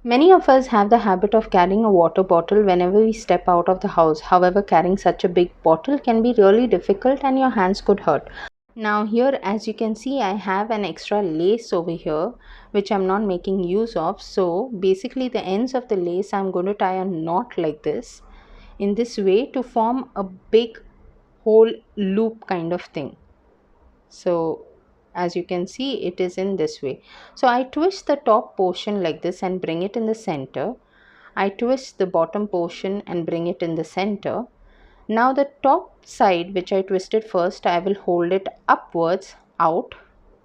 Many of us have the habit of carrying a water bottle whenever we step out of the house. However, carrying such a big bottle can be really difficult and your hands could hurt. Now here, as you can see, I have an extra lace over here which I'm not making use of. So basically the ends of the lace I'm going to tie a knot like this, in this way, to form a big whole loop kind of thing. So as you can see, it is in this way. So I twist the top portion like this and bring it in the center. I twist the bottom portion and bring it in the center. Now the top side, which I twisted first, I will hold it upwards out,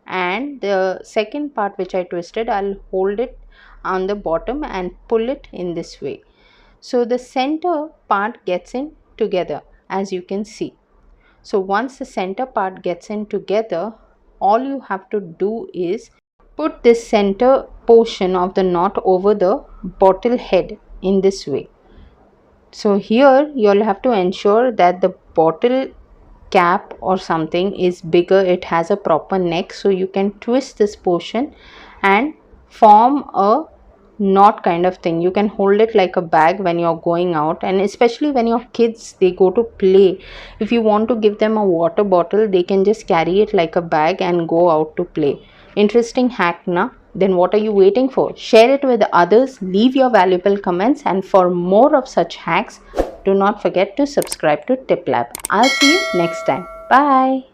and the second part which I twisted, I'll hold it on the bottom and pull it in this way. So the center part gets in together, as you can see. So once the center part gets in together, all you have to do is put this center portion of the knot over the bottle head in this way. So here you'll have to ensure that the bottle cap or something is bigger, it has a proper neck, so you can twist this portion and form a knot kind of thing. You can hold it like a bag when you're going out, and especially when your kids, they go to play, if you want to give them a water bottle, they can just carry it like a bag and go out to play. Interesting hack, na? Then what are you waiting for? Share it with others, leave your valuable comments, and for more of such hacks, do not forget to subscribe to Tip Lab. I'll see you next time. Bye.